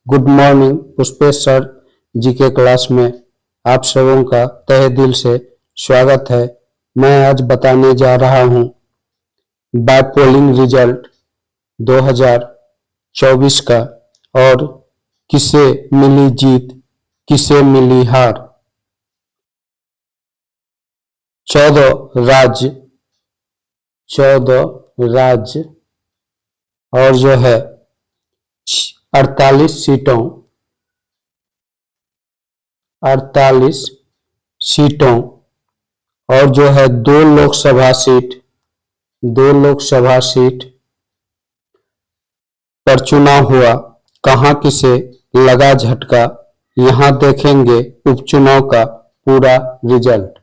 Good morning Pushpesh sir जी के class में आप सबों का तहे दिल से स्वागत है। मैं आज बताने जा रहा हूँ बायपोलिंग रिजल्ट 2024 का और किसे मिली जीत किसे मिली हार। 14 राज्य और जो है 48 सीटों और जो है दो लोकसभा सीट पर चुनाव हुआ। कहां किसे लगा झटका, यहां देखेंगे उपचुनाव का पूरा result.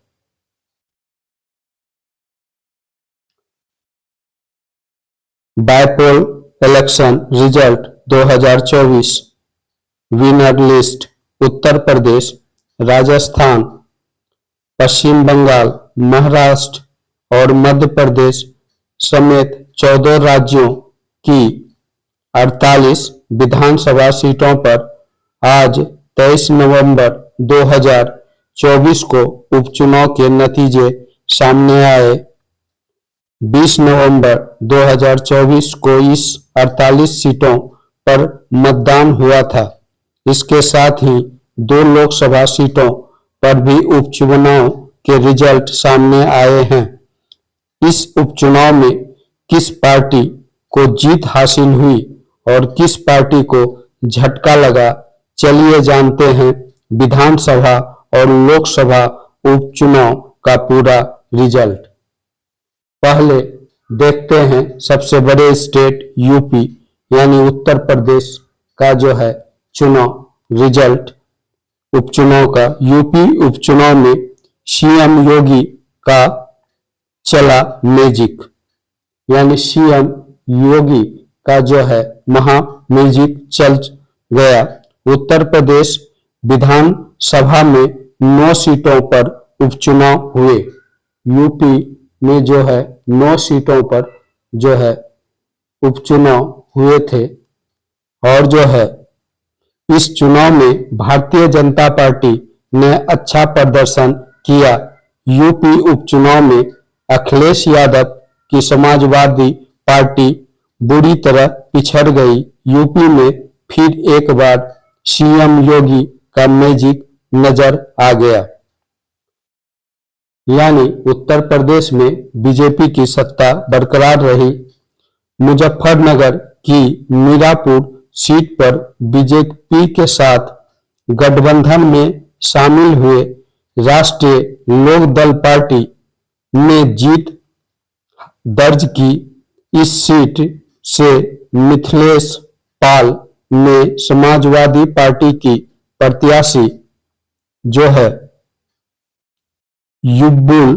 Bypoll election result 2024 winner list Uttar Pradesh, Rajasthan, Paschim Bengal, Maharashtra और मध्य प्रदेश समेत 14 राज्यों की 48 विधानसभा सीटों पर आज 23 नवंबर 2024 को उपचुनाव के नतीजे सामने आए। 20 नवंबर 2024 को इस 48 सीटों पर मतदान हुआ था। इसके साथ ही दो लोकसभा सीटों पर भी उपचुनाव के रिजल्ट सामने आए हैं। इस उपचुनाव में किस पार्टी को जीत हासिल हुई और किस पार्टी को झटका लगा, चलिए जानते हैं विधानसभा और लोकसभा उपचुनाव का पूरा रिजल्ट। पहले देखते हैं सबसे बड़े स्टेट यूपी यानी उत्तर प्रदेश का जो है चुनाव रिजल्ट उपचुनाव का। यूपी उपचुनाव में सीएम योगी का चला मैजिक, यानी सीएम योगी का जो है महा मैजिक चल गया। उत्तर प्रदेश विधानसभा में 9 सीटों पर उपचुनाव हुए। यूपी में जो है 9 सीटों पर जो है उपचुनाव हुए थे और जो है इस चुनाव में भारतीय जनता पार्टी ने अच्छा प्रदर्शन किया। यूपी उपचुनाव में अखिलेश यादव की समाजवादी पार्टी बुरी तरह पिछड़ गई। यूपी में फिर एक बार सीएम योगी का मैजिक नजर आ गया, यानी उत्तर प्रदेश में बीजेपी की सत्ता बरकरार रही। मुजफ्फरनगर की मीरापुर सीट पर बीजेपी के साथ गठबंधन में शामिल हुए राष्ट्रीय लोकदल पार्टी ने जीत दर्ज की। इस सीट से मिथिलेश पाल ने समाजवादी पार्टी की प्रत्याशी जो है युगुल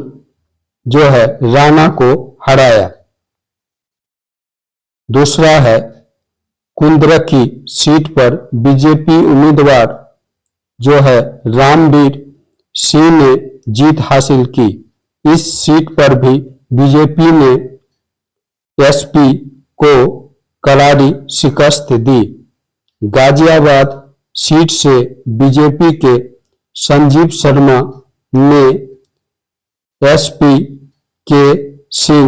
जो है राणा को हराया। दूसरा है कुंद्रकी सीट पर बीजेपी उम्मीदवार जो है रामवीर सिंह ने जीत हासिल की। इस सीट पर भी बीजेपी ने एसपी को करारी शिकस्त दी। गाजियाबाद सीट से बीजेपी के संजीव शर्मा ने एसपी के सिंह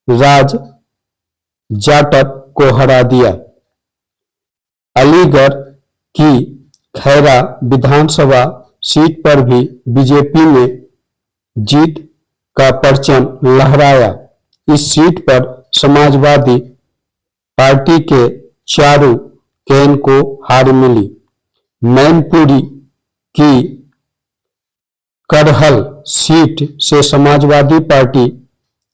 राज जाटव को हरा दिया। अलीगढ़ की खैरा विधानसभा सीट पर भी बीजेपी ने जीत का परचम लहराया। इस सीट पर समाजवादी पार्टी के चारू कैन को हार मिली। मैनपुरी की करहल सीट से समाजवादी पार्टी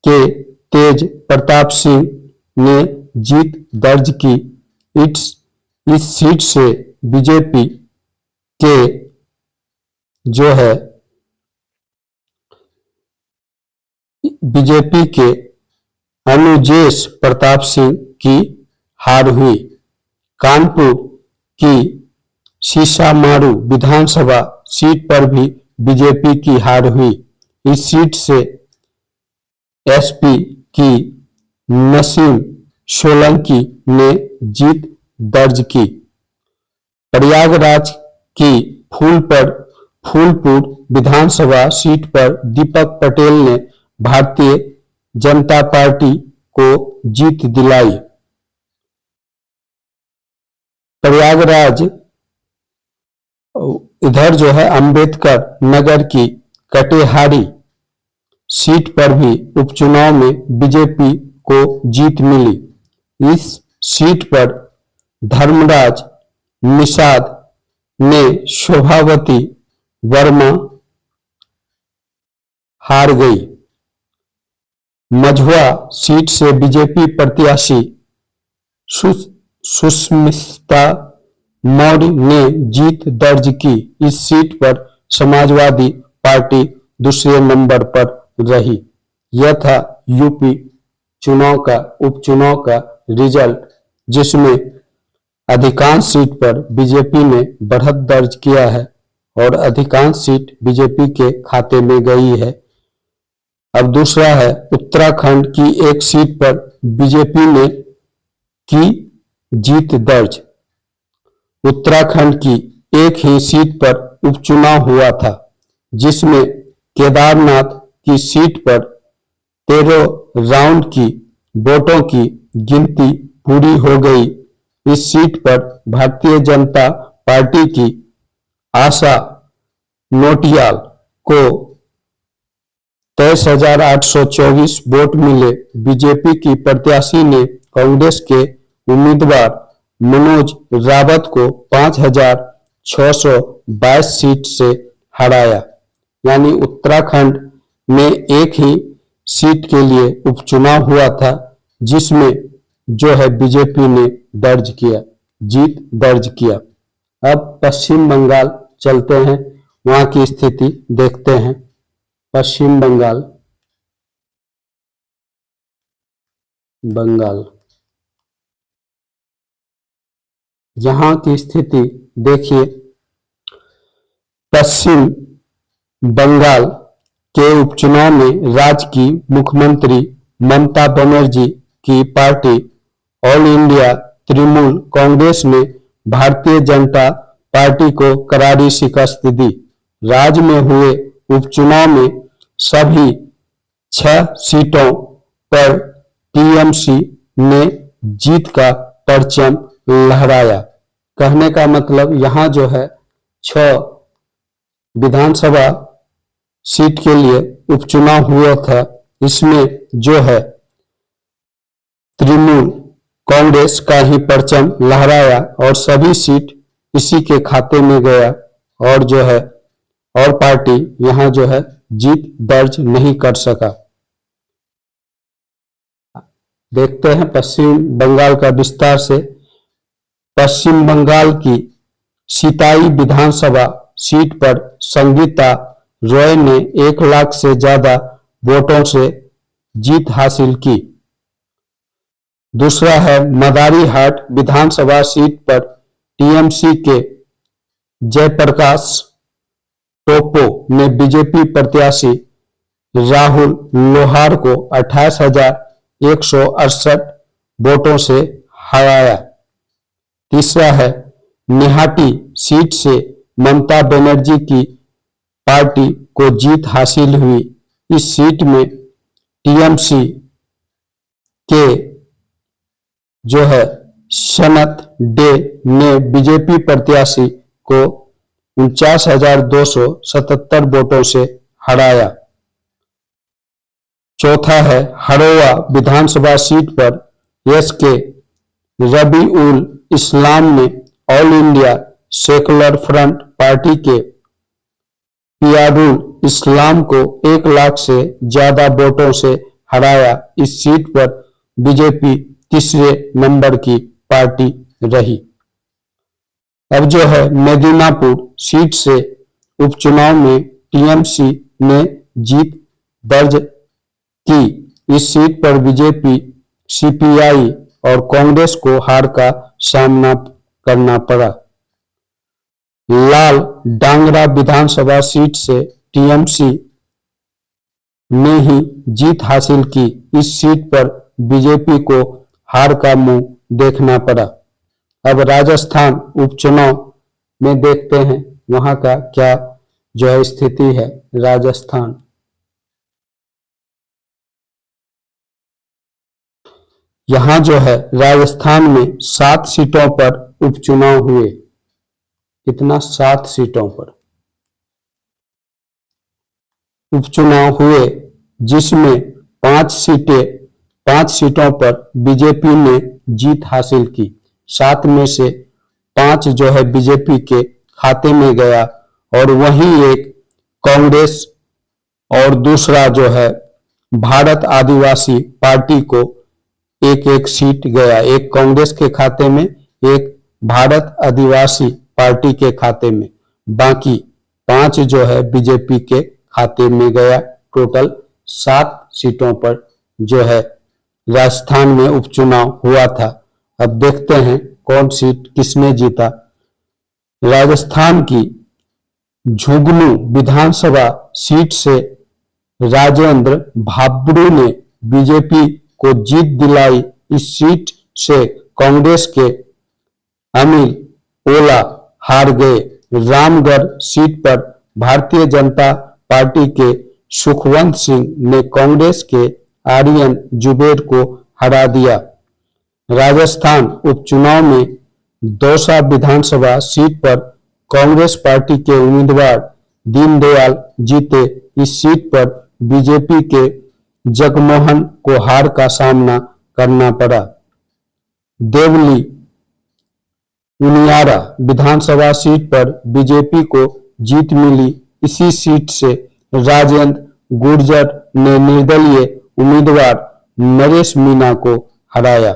के तेज प्रताप सिंह ने जीत दर्ज की। इस सीट से बीजेपी के जो है बीजेपी के अनुजेश प्रताप सिंह की हार हुई। कानपुर की सीसामारू विधानसभा सीट पर भी बीजेपी की हार हुई। इस सीट से एसपी की नसीम सोलंकी ने जीत दर्ज की। प्रयागराज की फूलपुर विधानसभा सीट पर दीपक पटेल ने भारतीय जनता पार्टी को जीत दिलाई। प्रयागराज इधर जो है अंबेडकर नगर की कटेहारी सीट पर भी उपचुनाव में बीजेपी को जीत मिली। इस सीट पर धर्मराज निषाद ने शोभावती वर्मा हार गई। मझुआ सीट से बीजेपी प्रत्याशी सुष्मिता मौर्य ने जीत दर्ज की। इस सीट पर समाजवादी पार्टी दूसरे नंबर पर रही। यह था यूपी उपचुनाव का रिजल्ट, जिसमें अधिकांश सीट पर बीजेपी ने बढ़त दर्ज किया है और अधिकांश सीट बीजेपी के खाते में गई है। अब दूसरा है उत्तराखंड की एक सीट पर बीजेपी ने की जीत दर्ज। उत्तराखंड की एक ही सीट पर उपचुनाव हुआ था, जिसमें केदारनाथ की सीट पर 13 राउंड की वोटों की गिनती पूरी हो गई। इस सीट पर भारतीय जनता पार्टी की आशा नोटियाल को 23,824 वोट मिले। बीजेपी की प्रत्याशी ने कांग्रेस के उम्मीदवार मनोज रावत को 5,622 सीट से हराया। यानी उत्तराखंड में एक ही सीट के लिए उपचुनाव हुआ था, जिसमें जो है बीजेपी ने जीत दर्ज किया। अब पश्चिम बंगाल चलते हैं, वहां की स्थिति देखते हैं। पश्चिम बंगाल यहाँ की स्थिति देखिए। पश्चिम बंगाल के उपचुनाव में राज्य की मुख्यमंत्री ममता बनर्जी की party all India Trinamool Congress ने भारतीय जनता पार्टी को करारी शिकस्त दी। राज्य में हुए उपचुनाव में सभी 6 सीटों पर टीएमसी ने जीत का परचम लहराया। कहने का मतलब यहाँ जो है 6 विधानसभा सीट के लिए उपचुनाव हुआ था। इसमें जो है तृणमूल कांग्रेस का ही परचम लहराया और सभी सीट इसी के खाते में गया, और जो है और पार्टी यहां जो है जीत दर्ज नहीं कर सका। देखते हैं पश्चिम बंगाल का विस्तार से। पश्चिम बंगाल की सिताई विधानसभा सीट पर संगीता रॉय ने 1 लाख से ज्यादा वोटों से जीत हासिल की। दूसरा है मदारीहाट विधानसभा सीट पर टीएमसी के जयप्रकाश टोप्पो ने बीजेपी प्रत्याशी राहुल लोहार को 28,168 वोटों से हराया। तीसरा है निहाटी सीट से ममता बनर्जी की पार्टी को जीत हासिल हुई। इस सीट में टीएमसी के जो है सनत डे ने बीजेपी प्रत्याशी को 49,277 वोटों से हराया। चौथा है हरोवा विधानसभा सीट पर एसके रबीउल इस्लाम ने all India secular front party के पियारुल इस्लाम को 1 लाख से ज्यादा वोटों से हराया। इस सीट पर बीजेपी तीसरे नंबर की पार्टी रही। अब जो है मेदिनीपुर सीट से उपचुनाव में टीएमसी ने जीत दर्ज की। इस सीट पर बीजेपी, सीपीआई और कांग्रेस को हार का सामना करना पड़ा। लाल डांगरा विधानसभा सीट से टीएमसी ने ही जीत हासिल की। इस सीट पर बीजेपी को हार का मुंह देखना पड़ा। अब राजस्थान उपचुनाव में देखते हैं वहां का क्या जो है स्थिति है। राजस्थान, यहाँ जो है राजस्थान में 7 सीटों पर उपचुनाव हुए। कितना? 7 सीटों पर उपचुनाव हुए, जिसमें 5 सीटों पर बीजेपी ने जीत हासिल की। 7 में से 5 जो है बीजेपी के खाते में गया और वहीं एक कांग्रेस और दूसरा जो है भारत आदिवासी पार्टी को एक एक सीट गया। एक कांग्रेस के खाते में, एक भारत आदिवासी पार्टी के खाते में, बाकी 5 जो है बीजेपी के खाते में गया। टोटल 7 सीटों पर जो है राजस्थान में उपचुनाव हुआ था। अब देखते हैं कौन सीट किसने जीता। राजस्थान की झुंझुनू विधानसभा सीट से राजेंद्र भाब्रू ने बीजेपी को जीत दिलाई। इस सीट से कांग्रेस के अनिल ओला हार गए। रामगढ़ सीट पर भारतीय जनता पार्टी के सुखवंत सिंह ने कांग्रेस के आर्यन जुबेर को हरा दिया। राजस्थान उपचुनाव में दौसा विधानसभा सीट पर कांग्रेस पार्टी के उम्मीदवार दीनदयाल जीते। इस सीट पर बीजेपी के जगमोहन को हार का सामना करना पड़ा। देवली उनियारा विधानसभा सीट पर बीजेपी को जीत मिली। इसी सीट से राजेंद्र गुर्जर ने निर्दलीय उम्मीदवार नरेश मीणा को हराया।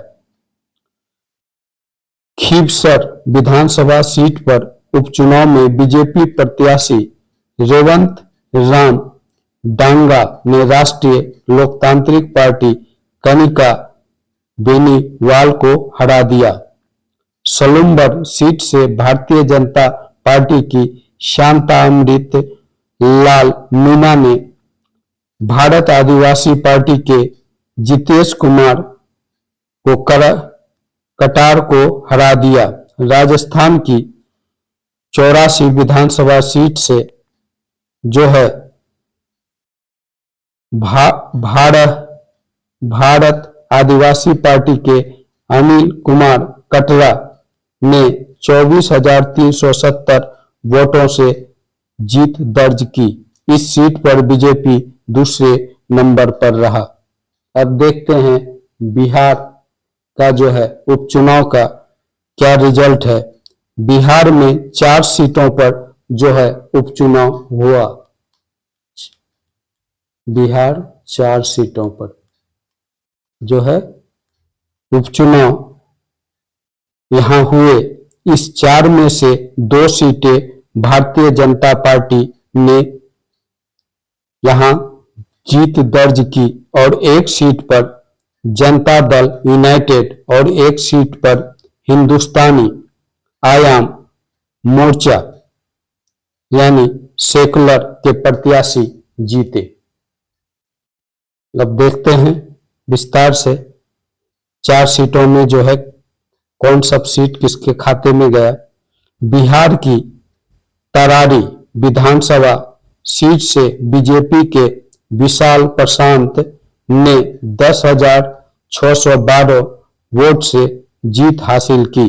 खींवसर विधानसभा सीट पर उपचुनाव में बीजेपी प्रत्याशी रेवंत राम डांगा ने राष्ट्रीय लोकतांत्रिक पार्टी कनिका बेनीवाल को हरा दिया। सलूम्बर सीट से भारतीय जनता पार्टी की शांतामृत लाल मीणा ने भारत आदिवासी पार्टी के जितेश कुमार को कटार को हरा दिया। राजस्थान की 84 विधानसभा सीट से जो है भारत आदिवासी पार्टी के अनिल कुमार कटरा ने 24,370 वोटों से जीत दर्ज की। इस सीट पर बीजेपी दूसरे नंबर पर रहा। अब देखते हैं बिहार का जो है उपचुनाव का क्या रिजल्ट है। बिहार में 4 सीटों पर जो है उपचुनाव हुआ। बिहार 4 सीटों पर जो है उपचुनाव यहां हुए। इस 4 में से 2 सीटें भारतीय जनता पार्टी ने यहां जीत दर्ज की और एक सीट पर जनता दल यूनाइटेड और एक सीट पर हिंदुस्तानी आयाम मोर्चा यानी सेकुलर के प्रत्याशी जीते। अब देखते हैं विस्तार से 4 सीटों में जो है कौन सा सीट किसके खाते में गया। बिहार की तरारी विधानसभा सीट से बीजेपी के विशाल प्रशांत ने 10,612 वोट से जीत हासिल की।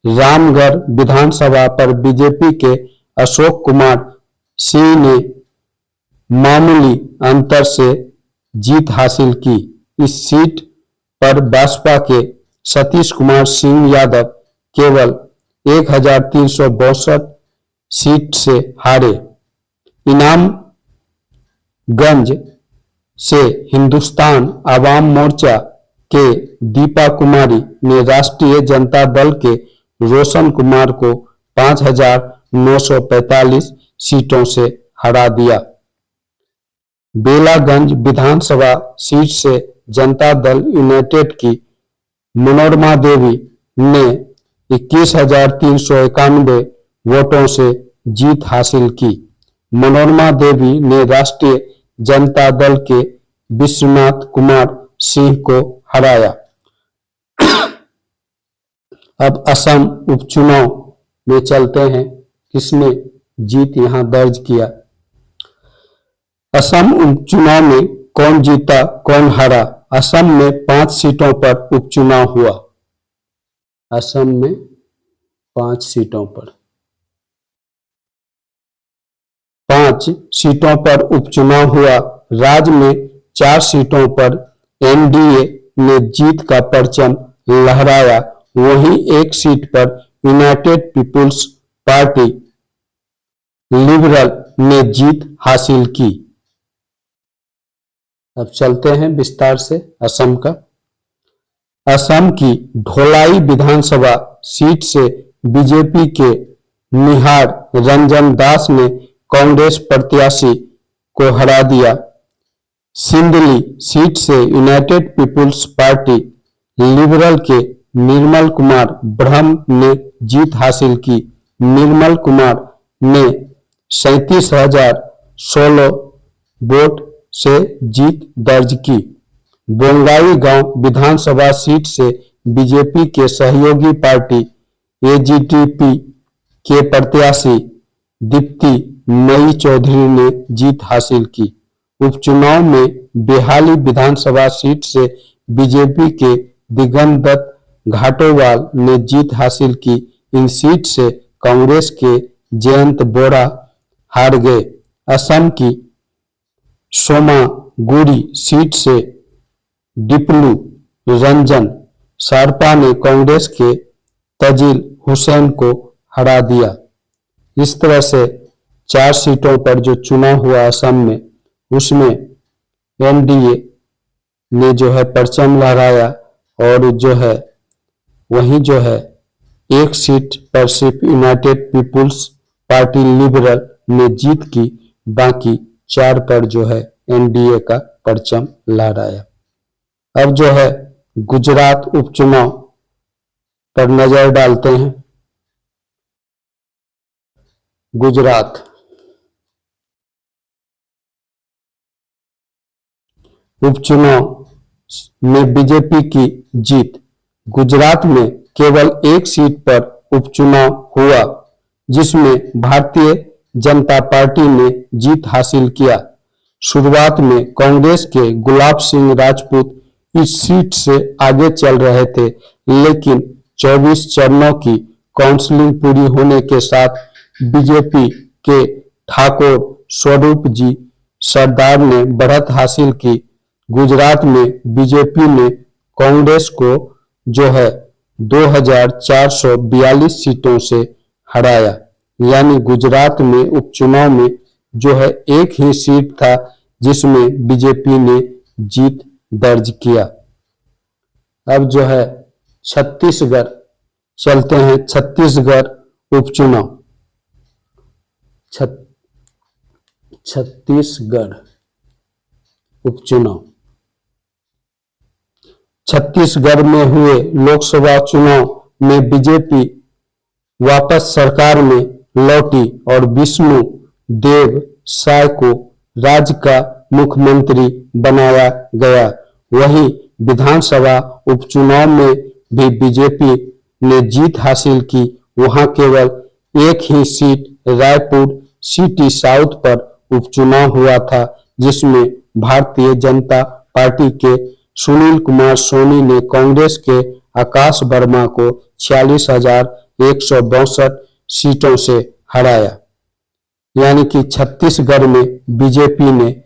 रामगढ़ विधानसभा पर बीजेपी के अशोक कुमार सिंह ने मामूली अंतर से जीत हासिल की। इस सीट पर बसपा के सतीश कुमार सिंह यादव केवल 1,362 सीट से हारे। इमामगंज से हिंदुस्तान आवाम मोर्चा के दीपा कुमारी ने राष्ट्रीय जनता दल के रोशन कुमार को 5,945 सीटों से हरा दिया। बेलागंज विधानसभा सीट से जनता दल यूनाइटेड की मनोरमा देवी ने 21,391 वोटों से जीत हासिल की। मनोरमा देवी ने राष्ट्रीय जनता दल के विश्वनाथ कुमार सिंह को हराया। अब असम उपचुनाव में चलते हैं, किसने जीत यहां दर्ज किया। असम उपचुनाव में कौन जीता कौन हारा। असम में 5 सीटों पर उपचुनाव हुआ। असम में 5 सीटों पर 5 सीटों पर उपचुनाव हुआ। राज्य में 4 सीटों पर एनडीए ने जीत का परचम लहराया। वहीं एक सीट पर यूनाइटेड पीपुल्स पार्टी लिबरल ने जीत हासिल की। अब चलते हैं विस्तार से असम का। असम की ढोलाई विधानसभा सीट से बीजेपी के निहार रंजन दास ने कांग्रेस प्रत्याशी को हरा दिया। सिंदली सीट से यूनाइटेड पीपुल्स पार्टी लिबरल के निर्मल कुमार ब्रह्म ने जीत हासिल की। निर्मल कुमार ने 37,016 वोट से जीत दर्ज की। बोंगाई गांव विधानसभा सीट से बीजेपी के सहयोगी पार्टी एजीटीपी के प्रत्याशी दीप्ति मई चौधरी ने जीत हासिल की। उपचुनाव में बेहाली विधानसभा सीट से बीजेपी के दिगंत घाटोवाल ने जीत हासिल की। इन सीट से कांग्रेस के जयंत बोरा हार गए। असम की सोमागुड़ी सीट से डिपलू रंजन सारपा ने कांग्रेस के तजिल हुसैन को हरा दिया। इस तरह से 4 सीटों पर जो चुनाव हुआ असम में, उसमें एनडीए ने जो है परचम लहराया और जो है वहीं जो है एक सीट पर सिर्फ यूनाइटेड पीपुल्स पार्टी लिबरल ने जीत की। बाकी 4 पर जो है एनडीए का परचम लहराया। अब जो है गुजरात उपचुनाव पर नजर डालते हैं। गुजरात उपचुनाव में बीजेपी की जीत। गुजरात में केवल एक सीट पर उपचुनाव हुआ, जिसमें भारतीय जनता पार्टी ने जीत हासिल किया। शुरुआत में कांग्रेस के गुलाब सिंह राजपूत इस सीट से आगे चल रहे थे, लेकिन 24 चरणों की काउंसलिंग पूरी होने के साथ बीजेपी के ठाकुर स्वरूप जी सरदार ने बढ़त हासिल की। गुजरात में बीजेपी ने कांग्रेस को जो है 2442 सीटों से हराया। यानी गुजरात में उपचुनाव में जो है एक ही सीट था जिसमें बीजेपी ने जीत दर्ज किया। अब जो है छत्तीसगढ़ चलते हैं। छत्तीसगढ़ उपचुनाव। छत्तीसगढ़ उपचुनाव। छत्तीसगढ़ में हुए लोकसभा चुनाव में बीजेपी वापस सरकार में लौटी और विष्णु देव साय को राज्य का मुख्यमंत्री बनाया गया। वहीं विधानसभा उपचुनाव में भी बीजेपी ने जीत हासिल की। वहां केवल एक ही सीट रायपुर सिटी साउथ पर उपचुनाव हुआ था, जिसमें भारतीय जनता पार्टी के सुनील कुमार सोनी ने कांग्रेस के आकाश वर्मा को 46,162 सीटों से हराया। यानी कि छत्तीसगढ़ में बीजेपी ने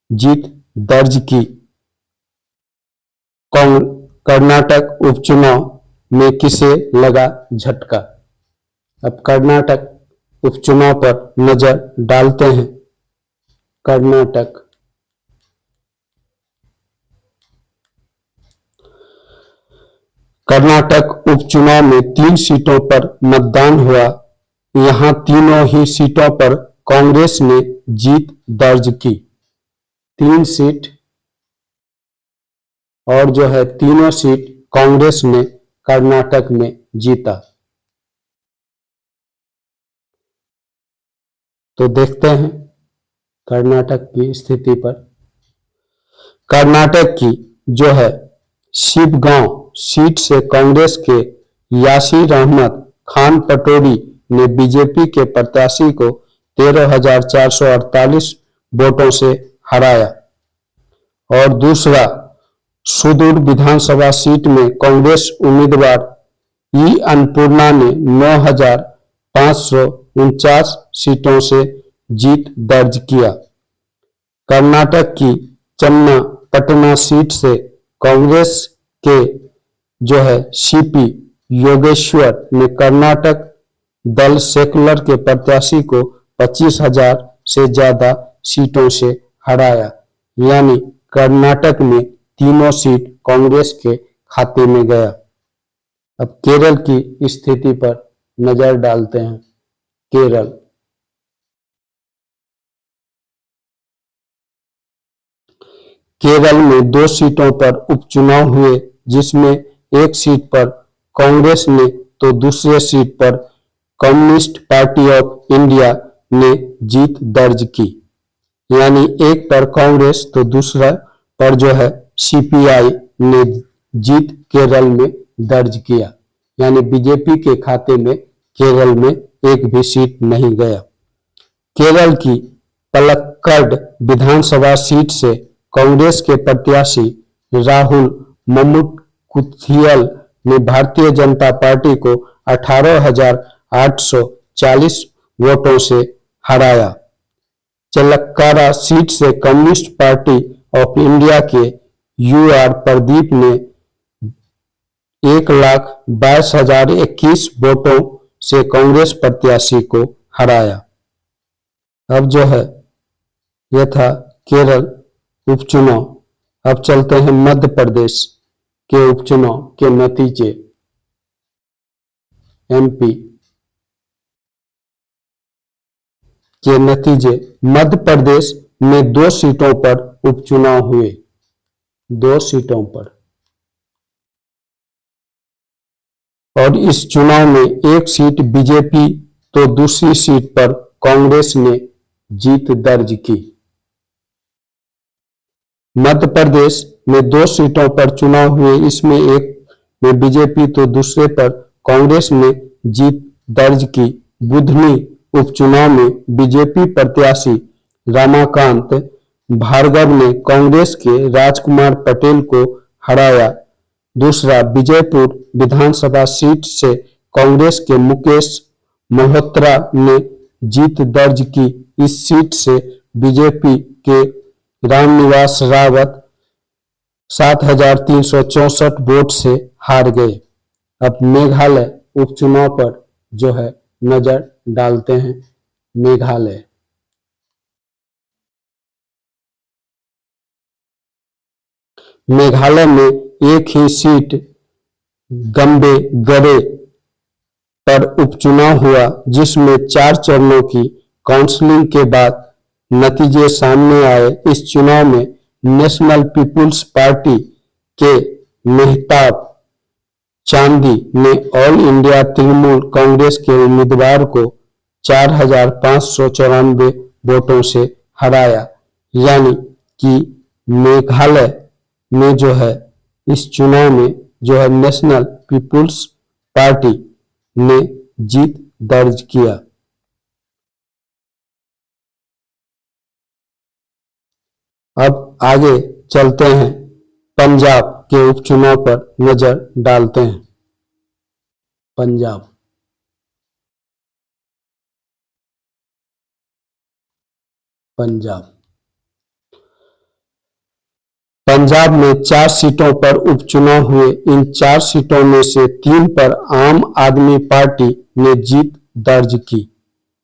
जीत दर्ज की। कर्नाटक उपचुनाव में किसे लगा झटका। अब कर्नाटक उपचुनाव पर नजर डालते हैं। कर्नाटक उपचुनाव में 3 सीटों पर मतदान हुआ। यहां तीनों ही सीटों पर कांग्रेस ने जीत दर्ज की। 3 सीट और जो है तीनों सीट कांग्रेस ने कर्नाटक में जीता। तो देखते हैं कर्नाटक की स्थिति पर। कर्नाटक की जो है शिवगांव सीट से कांग्रेस के यासीर अहमद खान पटोरी ने बीजेपी के प्रत्याशी को 13,448 वोटों से हराया। और दूसरा, सुदूर विधानसभा सीट में कांग्रेस उम्मीदवार ई अन्नपूर्णा ने 9,549 सीटों से जीत दर्ज किया। कर्नाटक की चन्नापटना सीट से कांग्रेस के सीपी योगेश्वर ने कर्नाटक दल सेकुलर के प्रत्याशी को 25,000 से ज्यादा सीटों से हराया। यानी कर्नाटक में तीनों सीट कांग्रेस के खाते में गया। अब केरल की स्थिति पर नजर डालते हैं। केरल में 2 सीटों पर उपचुनाव हुए, जिसमें एक सीट पर कांग्रेस ने तो दूसरे सीट पर कम्युनिस्ट पार्टी ऑफ इंडिया ने जीत दर्ज की। यानी एक पर कांग्रेस तो दूसरा पर सीपीआई ने जीत केरल में दर्ज किया। यानी बीजेपी के खाते में केरल में एक भी सीट नहीं गया। केरल की पलक्कड़ विधानसभा सीट से कांग्रेस के प्रत्याशी राहुल मम्मुकुथियल ने भारतीय जनता पार्टी को 18,840 वोटों से हराया। चलक्कारा सीट से कम्युनिस्ट पार्टी ऑफ इंडिया के यूआर प्रदीप ने 1,22,021 वोटों से कांग्रेस प्रत्याशी को हराया। अब यह था केरल उपचुनाव। अब चलते हैं मध्य प्रदेश के उपचुनाव के नतीजे। एमपी के नतीजे। मध्य प्रदेश में 2 सीटों पर उपचुनाव हुए। 2 सीटों पर, और इस चुनाव में एक सीट बीजेपी तो दूसरी सीट पर कांग्रेस ने जीत दर्ज की। मध्य प्रदेश में 2 सीटों पर चुनाव हुए, इसमें एक में बीजेपी तो दूसरे पर कांग्रेस ने जीत दर्ज की। बुधनी उपचुनाव में बीजेपी प्रत्याशी रमाकांत भार्गव ने कांग्रेस के राजकुमार पटेल को हराया। दूसरा, विजयपुर विधानसभा सीट से कांग्रेस के मुकेश मल्होत्रा ने जीत दर्ज की। इस सीट से बीजेपी के रामनिवास रावत 7,364 वोट से हार गए। अब मेघालय उपचुनाव पर नजर डालते हैं। मेघालय में एक ही सीट गम्बेगरे पर उपचुनाव हुआ, जिसमें 4 चरणों की काउंसलिंग के बाद नतीजे सामने आए। इस चुनाव में नेशनल पीपुल्स पार्टी के मेहताब चांदी ने ऑल इंडिया तृणमूल कांग्रेस के उम्मीदवार को 4,594 वोटों से हराया। यानी कि मेघालय में इस चुनाव में नेशनल पीपुल्स पार्टी ने जीत दर्ज किया। अब आगे चलते हैं, पंजाब के उपचुनाव पर नजर डालते हैं। पंजाब में 4 सीटों पर उपचुनाव हुए। इन 4 सीटों में से 3 पर आम आदमी पार्टी ने जीत दर्ज की।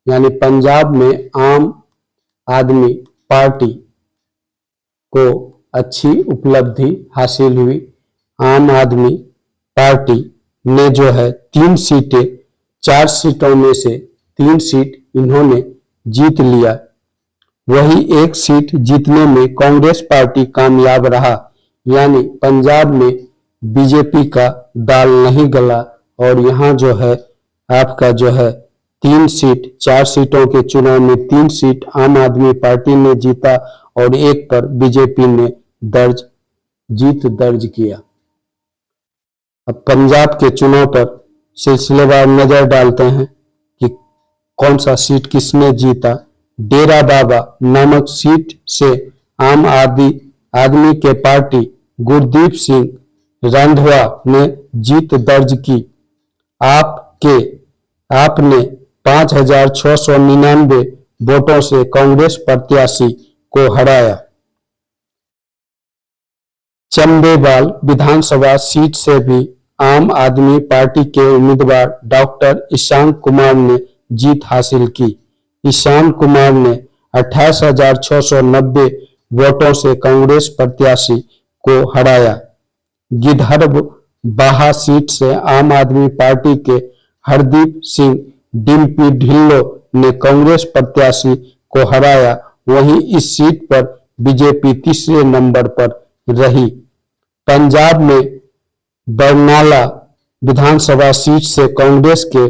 यानी पंजाब में आम आदमी पार्टी को अच्छी उपलब्धि हासिल हुई। आम आदमी पार्टी ने 3 सीटें, 4 सीटों में से 3 सीट इन्होंने जीत लिया। वही एक सीट जीतने में कांग्रेस पार्टी कामयाब रहा। यानी पंजाब में बीजेपी का दाल नहीं गला, और यहाँ आपका 3 सीट, 4 सीटों के चुनाव में 3 सीट आम आदमी पार्टी ने जीता और एक पर बीजेपी ने जीत दर्ज किया। अब पंजाब के चुनाव पर सिलसिलेवार नजर डालते हैं कि कौन सा सीट किसने जीता? डेरा बाबा नामक सीट से आम आदमी के पार्टी गुरदीप सिंह रंधावा ने जीत दर्ज की। आपने 5,699 वोटों से कांग्रेस प्रत्याशी को हराया। चंबेवाल विधानसभा सीट से भी आम आदमी पार्टी के उम्मीदवार डॉक्टर ईशान कुमार ने जीत हासिल की। ईशान कुमार ने 28,690 वोटों से कांग्रेस प्रत्याशी को हराया। गिधरबाहा सीट से आम आदमी पार्टी के हरदीप सिंह डिम्पी ढिल्लों ने कांग्रेस प्रत्याशी को हराया। वहीं इस सीट पर बीजेपी तीसरे नंबर पर रही। पंजाब में बरनाला विधानसभा सीट से कांग्रेस के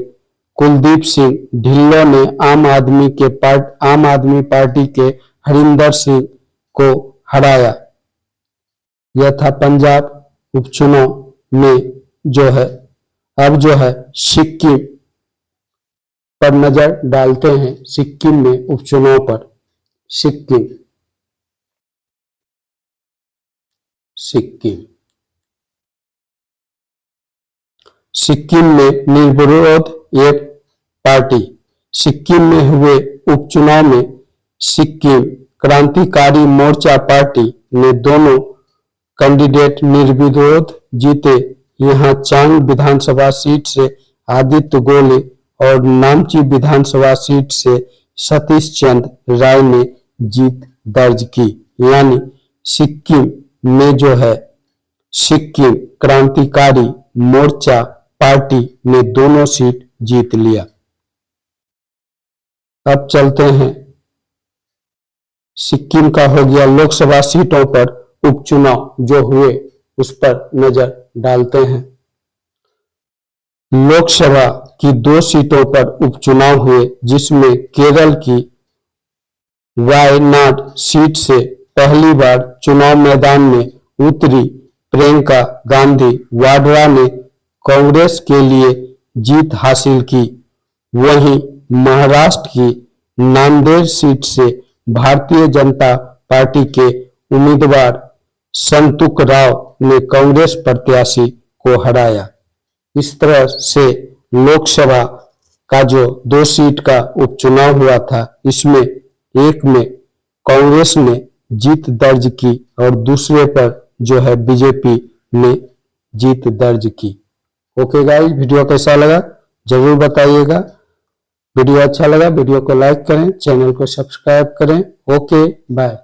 कुलदीप सिंह ढिल्लों ने आम आदमी पार्टी के हरिंदर सिंह को हराया। यह था पंजाब उपचुनाव में जो है सिक्किम पर नजर डालते हैं। सिक्किम में उपचुनाव पर सिक्किम में निर्विरोध एक पार्टी। सिक्किम में हुए उपचुनाव में सिक्किम क्रांतिकारी मोर्चा पार्टी ने दोनों कैंडिडेट निर्विरोध जीते। यहां चांग विधानसभा सीट से आदित्य गोले और नामची विधानसभा सीट से सतीश चंद्र राय ने जीत दर्ज की। यानी सिक्किम में सिक्किम क्रांतिकारी मोर्चा पार्टी ने दोनों सीट जीत लिया। अब चलते हैं, सिक्किम का हो गया लोकसभा सीटों पर उपचुनाव जो हुए उस पर नजर डालते हैं। लोकसभा की 2 सीटों पर उपचुनाव हुए, जिसमें केरल की वायनाड सीट से पहली बार चुनाव मैदान में उतरी प्रियंका गांधी वाड्रा ने कांग्रेस के लिए जीत हासिल की। वहीं महाराष्ट्र की नांदेड़ सीट से भारतीय जनता पार्टी के उम्मीदवार संतुक राव ने कांग्रेस प्रत्याशी को हराया। इस तरह से लोकसभा का जो 2 सीट का उपचुनाव हुआ था, इसमें एक में कांग्रेस ने जीत दर्ज की और दूसरे पर बीजेपी ने जीत दर्ज की। ओके गाइस, वीडियो कैसा लगा जरूर बताइएगा। वीडियो अच्छा लगा वीडियो को लाइक करें, चैनल को सब्सक्राइब करें। Okay bye.